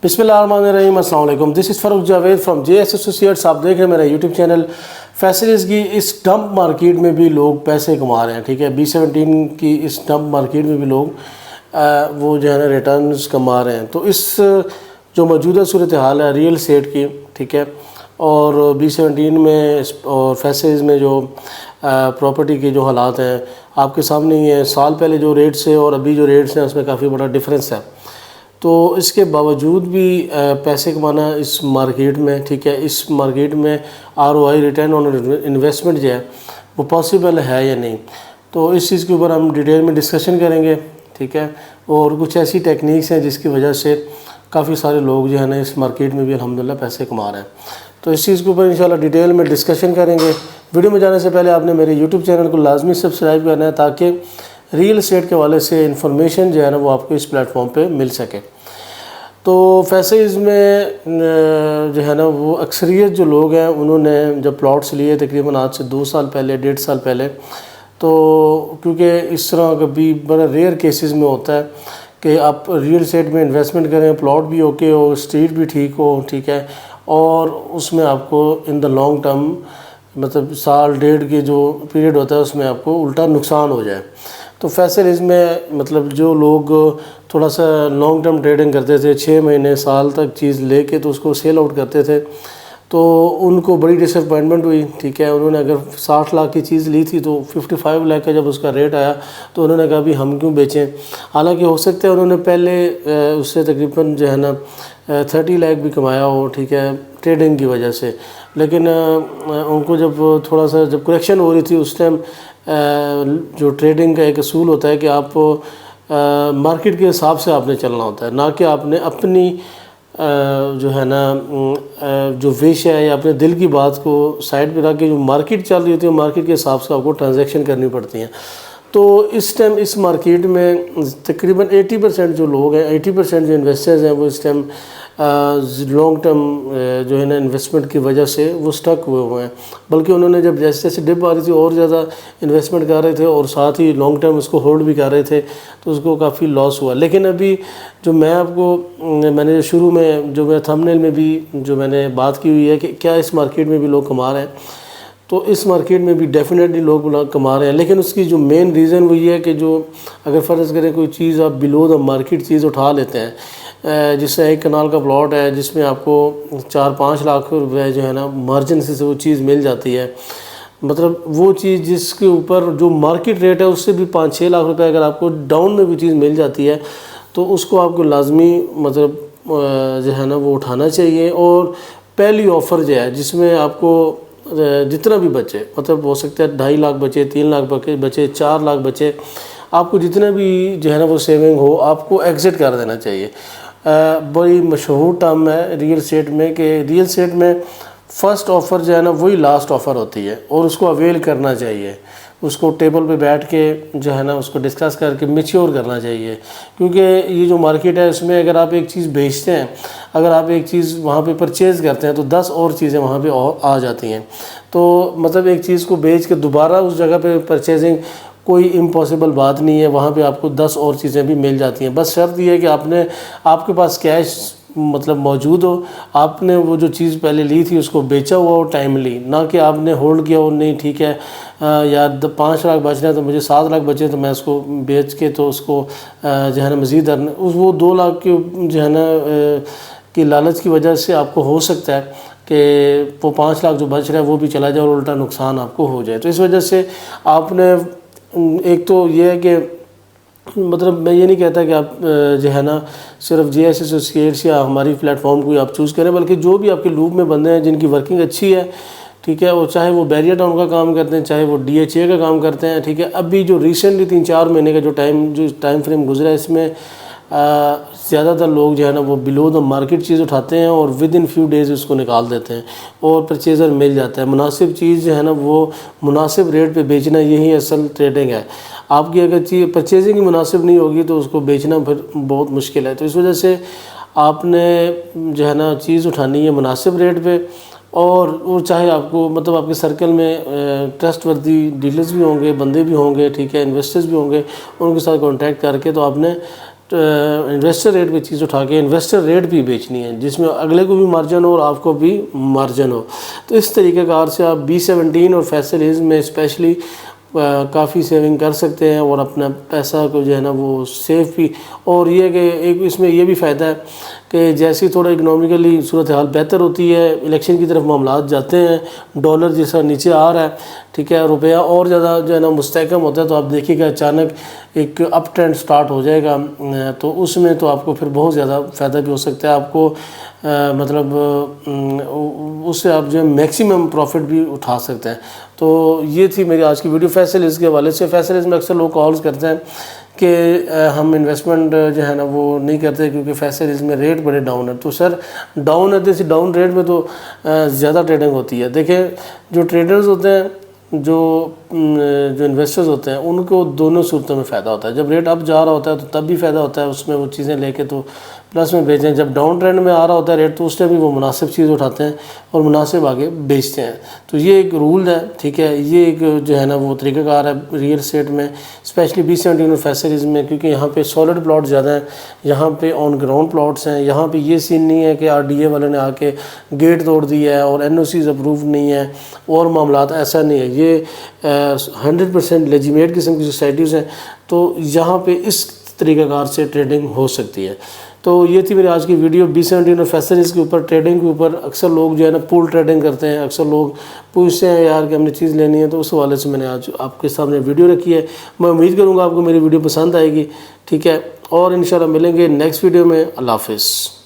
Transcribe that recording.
بسم اللہ الرحمن الرحیم، السلام علیکم۔ This is Farooq Javed from J S associates. آپ دیکھ رہے ہیں میرا یوٹیوب چینل۔ فیصلیز کی اس ڈمپ مارکیٹ میں بھی لوگ پیسے کما رہے ہیں، ٹھیک ہے۔ B17 کی اس ڈمپ مارکیٹ میں بھی لوگ وہ جو ہے نا ریٹرنز کما رہے ہیں۔ تو اس جو موجودہ صورتحال ہے ریئل اسٹیٹ کی، ٹھیک ہے، اور B17 میں اور فیصلیز میں جو پراپرٹی کے جو حالات ہیں آپ کے سامنے ہی ہیں۔ سال پہلے جو ریٹس ہیں اور ابھی جو ریٹس ہیں اس میں کافی بڑا ڈفرینس ہے۔ تو اس کے باوجود بھی پیسے کمانا اس مارکیٹ میں، ٹھیک ہے، اس مارکیٹ میں ROI ریٹرن آن انویسٹمنٹ جو ہے وہ پاسبل ہے یا نہیں، تو اس چیز کے اوپر ہم ڈیٹیل میں ڈسکشن کریں گے، ٹھیک ہے۔ اور کچھ ایسی ٹیکنیکس ہیں جس کی وجہ سے کافی سارے لوگ جو ہے نا اس مارکیٹ میں بھی الحمدللہ پیسے کما رہے ہیں۔ تو اس چیز کے اوپر انشاءاللہ ڈیٹیل میں ڈسکشن کریں گے۔ ویڈیو میں جانے سے پہلے آپ نے میرے یوٹیوب چینل کو لازمی سبسکرائب کرنا ہے تاکہ ریئل اسٹیٹ کے حوالے سے انفارمیشن جو ہے نا وہ آپ کو اس پلیٹ فارم پہ مل سکے۔ تو فیصلیز میں جو ہے نا وہ اکثریت جو لوگ ہیں انہوں نے جب پلاٹس لیے تقریباً آج سے 2 سال پہلے 1.5 سال پہلے، تو کیونکہ اس طرح کبھی بڑا ریئر کیسز میں ہوتا ہے کہ آپ ریئل اسٹیٹ میں انویسٹمنٹ کریں، پلاٹ بھی اوکے ہو، اسٹریٹ بھی ٹھیک ہو، ٹھیک ہے، اور اس میں آپ کو ان دا لانگ ٹرم مطلب سال ڈیڑھ کے جو پیریڈ ہوتا ہے اس میں آپ کو الٹا نقصان ہو جائے۔ تو فیصلیز میں مطلب جو لوگ تھوڑا سا لانگ ٹرم ٹریڈنگ کرتے تھے، 6 مہینے سال تک چیز لے کے تو اس کو سیل آؤٹ کرتے تھے، تو ان کو بڑی ڈس اپوائنٹمنٹ ہوئی، ٹھیک ہے۔ انہوں نے اگر 60 لاکھ کی چیز لی تھی تو 55 لاکھ کا جب اس کا ریٹ آیا تو انہوں نے کہا بھی ہم کیوں بیچیں، حالانکہ ہو سکتا ہے انہوں نے پہلے اس سے تقریباً جو ہے نا 30 لاکھ بھی کمایا ہو، ٹھیک ہے، ٹریڈنگ کی وجہ سے، لیکن ان کو جب تھوڑا سا جب کریکشن ہو رہی تھی اس ٹائم جو ٹریڈنگ کا ایک اصول ہوتا ہے کہ آپ مارکیٹ کے حساب سے آپ نے چلنا ہوتا ہے، نہ کہ آپ نے اپنی جو ہے نا جو وش ہے یا اپنے دل کی بات کو سائڈ پہ رکھ کے جو مارکیٹ چل رہی ہوتی ہے مارکیٹ کے حساب سے آپ کو ٹرانزیکشن کرنی پڑتی ہیں۔ تو اس ٹائم اس مارکیٹ میں تقریباً 80% جو لوگ ہیں، 80% جو انویسٹرز ہیں وہ اس ٹائم لانگ ٹرم جو ہے نا انویسٹمنٹ کی وجہ سے وہ سٹک ہوئے ہیں، بلکہ انہوں نے جب جیسے جیسے ڈپ آ رہی تھی اور زیادہ انویسٹمنٹ کر رہے تھے اور ساتھ ہی لانگ ٹرم اس کو ہولڈ بھی کر رہے تھے، تو اس کو کافی لاس ہوا۔ لیکن ابھی جو میں آپ کو میں نے شروع میں جو میں تھمبنیل میں بھی جو میں نے بات کی ہوئی ہے کہ کیا اس مارکیٹ میں بھی لوگ کما رہے ہیں، تو اس مارکیٹ میں بھی ڈیفینیٹلی لوگ کما رہے ہیں، لیکن اس کی جو مین ریزن وہ یہ ہے کہ جو اگر فرض کریں کوئی چیز آپ بلو دا مارکیٹ چیز اٹھا لیتے ہیں، جس سے 1 کنال کا پلاٹ ہے جس میں آپ کو 4-5 لاکھ روپے جو ہے نا مارجن سے وہ چیز مل جاتی ہے، مطلب وہ چیز جس کے اوپر جو مارکیٹ ریٹ ہے اس سے بھی 5-6 لاکھ روپے اگر آپ کو ڈاؤن میں بھی چیز مل جاتی ہے تو اس کو آپ کو لازمی مطلب جو ہے نا وہ اٹھانا چاہیے۔ اور پہلی آفر جو ہے جس میں آپ کو جتنا بھی بچے، مطلب ہو سکتا ہے 2.5 لاکھ بچے، 3 لاکھ بچے، 4 لاکھ بچے، آپ کو جتنا بھی جو ہے نا وہ سیونگ ہو آپ کو ایگزٹ کر دینا چاہیے۔ بڑی مشہور ٹرم ہے ریئل اسٹیٹ میں کہ ریئل اسٹیٹ میں فرسٹ آفر جو ہے نا وہی لاسٹ آفر ہوتی ہے اور اس کو اویل کرنا چاہیے، اس کو ٹیبل پہ بیٹھ کے جو ہے نا اس کو ڈسکس کر کے میچیور کرنا چاہیے، کیونکہ یہ جو مارکیٹ ہے اس میں اگر آپ ایک چیز بیچتے ہیں، اگر آپ ایک چیز وہاں پہ پرچیز کرتے ہیں تو 10 اور چیزیں وہاں پہ آ جاتی ہیں، تو مطلب ایک چیز کو بیچ کے دوبارہ اس جگہ پہ پرچیزنگ کوئی امپاسبل بات نہیں ہے، وہاں پہ آپ کو 10 اور چیزیں بھی مل جاتی ہیں، بس شرط یہ ہے کہ آپ کے پاس کیش مطلب موجود ہو، آپ نے وہ جو چیز پہلے لی تھی اس کو بیچا ہوا ہو ٹائملی، نہ کہ آپ نے ہولڈ کیا ہو، نہیں ٹھیک ہے یا 5 لاکھ بچ رہے ہیں تو مجھے 7 لاکھ بچے تو میں اس کو بیچ کے تو اس کو جو ہے نا مزید وہ 2 لاکھ کی جو ہے نا کی لالچ کی وجہ سے آپ کو ہو سکتا ہے کہ وہ 5 لاکھ جو بچ رہا ہے وہ بھی چلا جائے اور الٹا نقصان آپ کو ہو جائے۔ تو اس وجہ سے آپ نے ایک تو یہ ہے کہ مطلب میں یہ نہیں کہتا کہ آپ جو ہے نا صرف جے ایس ایسوسیٹس یا ہماری پلیٹ فارم کو آپ چوز کریں، بلکہ جو بھی آپ کے لوپ میں بندے ہیں جن کی ورکنگ اچھی ہے، ٹھیک ہے، اور چاہے وہ بیریئر ٹاؤن کا کام کرتے ہیں، چاہے وہ DHA کا کام کرتے ہیں، ٹھیک ہے۔ ابھی جو ریسنٹلی 3-4 مہینے کا جو ٹائم فریم گزرا ہے اس میں زیادہ تر لوگ جو ہے نا وہ بلو دا مارکیٹ چیز اٹھاتے ہیں اور ود ان فیو ڈیز اس کو نکال دیتے ہیں اور پرچیزر مل جاتا ہے۔ مناسب چیز جو ہے نا وہ مناسب ریٹ پہ بیچنا، یہی اصل ٹریڈنگ ہے۔ آپ کی اگر چیز پرچیزنگ ہی مناسب نہیں ہوگی تو اس کو بیچنا پھر بہت مشکل ہے۔ تو اس وجہ سے آپ نے جو ہے نا چیز اٹھانی ہے مناسب ریٹ پہ، اور چاہے آپ کو مطلب آپ کے سرکل میں ٹرسٹ وردی ڈیلرز بھی ہوں گے، بندے بھی ہوں گے، ٹھیک ہے، انویسٹرز بھی ہوں گے، ان کے ساتھ کانٹیکٹ کر کے تو آپ نے انویسٹر ریٹ پہ چیز اٹھا کے انویسٹر ریٹ بھی بیچنی ہے، جس میں اگلے کو بھی مارجن ہو اور آپ کو بھی مارجن ہو. تو اس طریقہ کار سے آپ B17 اور فیصل عز میں اسپیشلی کافی سیونگ کر سکتے ہیں اور اپنا پیسہ کو جو ہے نا وہ سیو بھی. اور یہ کہ ایک اس میں یہ بھی فائدہ ہے کہ جیسی تھوڑا اکنامیکلی صورتحال بہتر ہوتی ہے، الیکشن کی طرف معاملات جاتے ہیں، ڈالر جیسا نیچے آ رہا ہے، ٹھیک ہے، روپیہ اور زیادہ جو ہے نا مستحکم ہوتا ہے، تو آپ دیکھیے گا اچانک ایک اپ ٹرینڈ سٹارٹ ہو جائے گا، تو اس میں تو آپ کو پھر بہت زیادہ فائدہ بھی ہو سکتا ہے. آپ کو مطلب اس سے آپ جو ہے میکسیمم پروفٹ بھی اٹھا سکتے ہیں. تو یہ تھی میری آج کی ویڈیو فیصل عز کے حوالے سے. فیصل عز میں اکثر لوگ کالز کرتے ہیں کہ ہم انویسٹمنٹ جو ہے نا وہ نہیں کرتے کیونکہ فیصل عز میں ریٹ بڑے ڈاؤن ہے. تو سر ڈاؤن ہے تو اسی ڈاؤن ریٹ میں تو زیادہ ٹریڈنگ ہوتی ہے. دیکھیں جو ٹریڈرز ہوتے ہیں، جو انویسٹرز ہوتے ہیں، ان کو دونوں صورتوں میں فائدہ ہوتا ہے. جب ریٹ اپ جا رہا ہوتا ہے تو تب بھی فائدہ ہوتا ہے، اس میں وہ چیزیں لے کے تو پلس میں بیچیں. جب ڈاؤن ٹرینڈ میں آ رہا ہوتا ہے ریٹ تو اس ٹائم بھی وہ مناسب چیز اٹھاتے ہیں اور مناسب آگے بیچتے ہیں. تو یہ ایک رول ہے، ٹھیک ہے، یہ ایک جو ہے نا وہ طریقہ کار ہے ریئل اسٹیٹ میں، اسپیشلی B17 اور فیصل عز میں، کیونکہ یہاں پہ سالڈ پلاٹ زیادہ ہیں، یہاں پہ آن گراؤنڈ پلاٹس ہیں. یہاں پہ یہ سین نہیں ہے کہ RDA والے نے آ کے گیٹ توڑ دیا ہے اور NOCs اپروو نہیں ہے اور معاملات، ایسا نہیں ہے. یہ 100% لیجیمیٹ قسم کی سوسائٹیز ہیں، تو یہاں پہ اس طریقہ کار سے ٹریڈنگ ہو سکتی ہے. تو یہ تھی میری آج کی ویڈیو B17 اور فیصل عز کے اوپر، ٹریڈنگ کے اوپر. اکثر لوگ جو ہے نا پول ٹریڈنگ کرتے ہیں، اکثر لوگ پوچھتے ہیں یار کہ ہم نے چیز لینی ہے، تو اس حوالے سے میں نے آج آپ کے سامنے ویڈیو رکھی ہے. میں امید کروں گا آپ کو میری ویڈیو پسند آئے گی، ٹھیک ہے، اور انشاءاللہ ملیں گے نیکسٹ ویڈیو میں. اللہ حافظ.